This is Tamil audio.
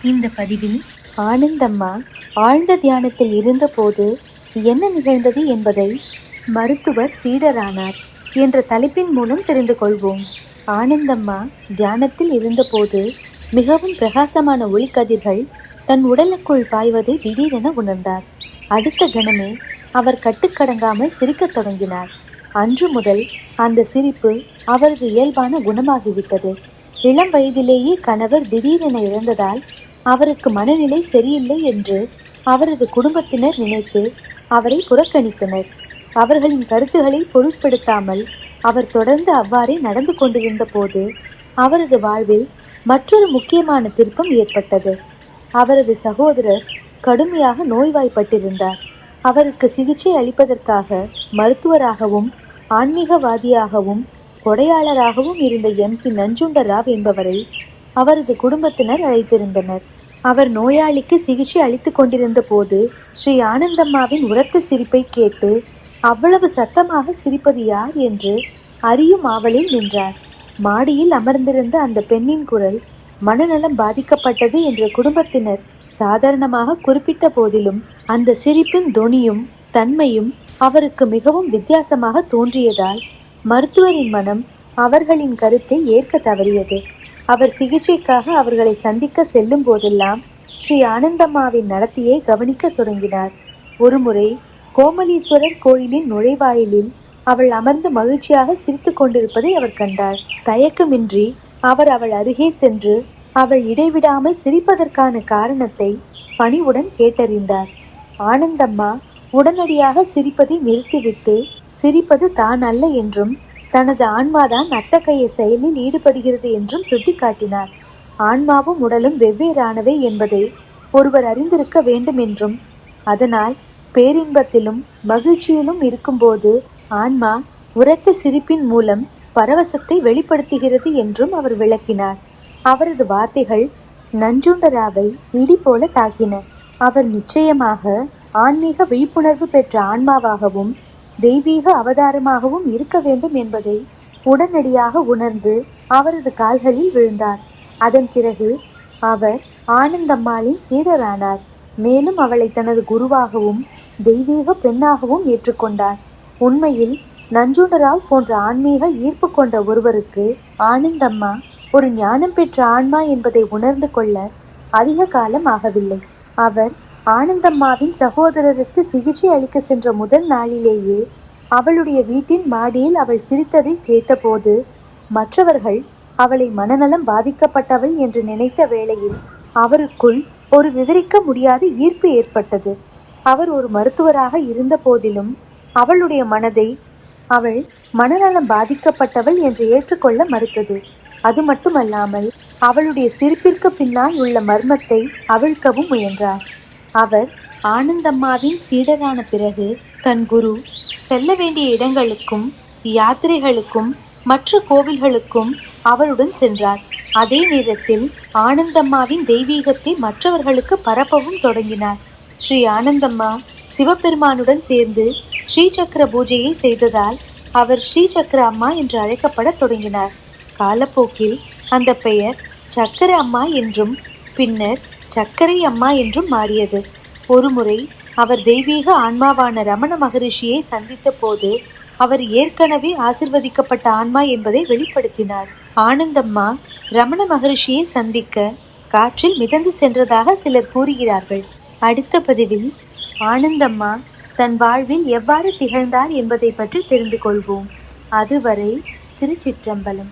இந்த பதிவில் ஆனந்தம்மா ஆழ்ந்த தியானத்தில் இருந்தபோது என்ன நிகழ்ந்தது என்பதை மருத்துவர் சீடரானார் என்ற தலைப்பின் மூலம் தெரிந்து கொள்வோம். ஆனந்தம்மா தியானத்தில் இருந்தபோது மிகவும் பிரகாசமான ஒளிக்கதிர்கள் தன் உடலுக்குள் பாய்வதை திடீரென உணர்ந்தார். அடுத்த கணமே அவர் கட்டுக்கடங்காமல் சிரிக்கத் தொடங்கினார். அன்று முதல் அந்த சிரிப்பு அவரது இயல்பான குணமாகிவிட்டது. இளம் வயதிலேயே கணவர் திடீரென இறந்ததால் அவருக்கு மனநிலை சரியில்லை என்று அவரது குடும்பத்தினர் நினைத்து அவரை புறக்கணித்தனர். அவர்களின் கருத்துக்களை பொருட்படுத்தாமல் அவர் தொடர்ந்து அவ்வாறே நடந்து கொண்டிருந்த போது அவரது வாழ்வில் மற்றொரு முக்கியமான திருப்பம் ஏற்பட்டது. அவரது சகோதரர் கடுமையாக நோய்வாய்ப்பட்டிருந்தார். அவருக்கு சிகிச்சை அளிப்பதற்காக மருத்துவராகவும் ஆன்மீகவாதியாகவும் கொடையாளராகவும் இருந்த MC நஞ்சுண்டராவ் என்பவரை அவரது குடும்பத்தினர் அழைத்திருந்தனர். அவர் நோயாளிக்கு சிகிச்சை அளித்து கொண்டிருந்த போது ஸ்ரீ ஆனந்தம்மாவின் உரத்த சிரிப்பை கேட்டு அவ்வளவு சத்தமாக சிரிப்பது யார் என்று அறியும் ஆவலில் நின்றார். மாடியில் அமர்ந்திருந்த அந்த பெண்ணின் குரல் மனநலம் பாதிக்கப்பட்டது என்ற குடும்பத்தினர் சாதாரணமாக குறிப்பிட்ட போதிலும் அந்த சிரிப்பின் தொனியும் தன்மையும் அவருக்கு மிகவும் வித்தியாசமாக தோன்றியதால் மருத்துவரின் மனம் அவர்களின் கருத்தை ஏற்க தவறியது. அவர் சிகிச்சைக்காக அவர்களை சந்திக்க செல்லும் போதெல்லாம் ஸ்ரீ ஆனந்தம்மாவின் நடத்தையை கவனிக்க தொடங்கினார். ஒருமுறை கோமலீஸ்வரர் கோயிலின் நுழைவாயிலில் அவள் அமர்ந்து மகிழ்ச்சியாக சிரித்து கொண்டிருப்பதை அவர் கண்டார். தயக்கமின்றி அவர் அவள் அருகே சென்று அவள் இடைவிடாமல் சிரிப்பதற்கான காரணத்தை பணிவுடன் கேட்டறிந்தார். ஆனந்தம்மா உடனடியாக சிரிப்பதை நிறுத்திவிட்டு சிரிப்பது தான் அல்ல என்றும் தனது ஆன்மாதான் அத்தகைய செயலில் ஈடுபடுகிறது என்றும் சுட்டிக்காட்டினார். ஆன்மாவும் உடலும் வெவ்வேறானவை என்பதை ஒருவர் அறிந்திருக்க வேண்டும் என்றும் அதனால் பேரின்பத்திலும் மகிழ்ச்சியிலும் இருக்கும்போது ஆன்மா உரத்த சிரிப்பின் மூலம் பரவசத்தை வெளிப்படுத்துகிறது என்றும் அவர் விளக்கினார். அவரது வார்த்தைகள் நஞ்சுண்டராவை இடி போல தாக்கின. அவர் நிச்சயமாக ஆன்மீக விழிப்புணர்வு பெற்ற ஆன்மாவாகவும் தெய்வீக அவதாரமாகவும் இருக்க வேண்டும் என்பதை உடனடியாக உணர்ந்து அவரது கால்களில் விழுந்தார். அதன் பிறகு அவர் ஆனந்தம்மாளின் சீடரானார். மேலும் அவளை தனது குருவாகவும் தெய்வீக பெண்ணாகவும் ஏற்றுக்கொண்டார். உண்மையில் நஞ்சுண்டராவ் போன்ற ஆன்மீக ஈர்ப்பு கொண்ட ஒருவருக்கு ஆனந்தம்மா ஒரு ஞானம் பெற்ற ஆன்மா என்பதை உணர்ந்து கொள்ள அதிக காலம் ஆகவில்லை. அவர் ஆனந்தம்மாவின் சகோதரருக்கு சிகிச்சை அளிக்க சென்ற முதல் நாளிலேயே அவளுடைய வீட்டின் மாடியில் அவள் சிரித்ததை கேட்டபோது மற்றவர்கள் அவளை மனநலம் பாதிக்கப்பட்டவள் என்று நினைத்த வேளையில் அவருக்குள் ஒரு விவரிக்க முடியாத ஈர்ப்பு ஏற்பட்டது. அவர் ஒரு மருத்துவராக இருந்த போதிலும் அவளுடைய மனதை அவள் மனநலம் பாதிக்கப்பட்டவள் என்று ஏற்றுக்கொள்ள மறுத்தது. அது மட்டுமல்லாமல் அவளுடைய சிரிப்பிற்கு பின்னால் உள்ள மர்மத்தை அவிழ்க்கவும் முயன்றார். அவர் ஆனந்தம்மாவின் சீடரான பிறகு தன் குரு செல்ல வேண்டிய இடங்களுக்கும் யாத்திரைகளுக்கும் மற்ற கோவில்களுக்கும் அவருடன் சென்றார். அதே நேரத்தில் ஆனந்தம்மாவின் தெய்வீகத்தை மற்றவர்களுக்கு பரப்பவும் தொடங்கினார். ஸ்ரீ ஆனந்தம்மா சிவபெருமானுடன் சேர்ந்து ஸ்ரீசக்கர பூஜையை செய்ததால் அவர் ஸ்ரீசக்கர அம்மா என்று அழைக்கப்பட தொடங்கினார். காலப்போக்கில் அந்த பெயர் சக்கர அம்மா என்றும் பின்னர் சக்கரை அம்மா என்றும் மாறியது. ஒருமுறை அவர் தெய்வீக ஆன்மாவான ரமண மகரிஷியை சந்தித்த போது அவர் ஏற்கனவே ஆசிர்வதிக்கப்பட்ட ஆன்மா என்பதை வெளிப்படுத்தினார். ஆனந்தம்மா ரமண மகரிஷியை சந்திக்க காற்றில் மிதந்து சென்றதாக சிலர் கூறுகிறார்கள். அடுத்த பதிவில் ஆனந்தம்மா தன் வாழ்வில் எவ்வாறு திகழ்ந்தார் என்பதை பற்றி தெரிந்து கொள்வோம். அதுவரை திருச்சிற்றம்பலம்.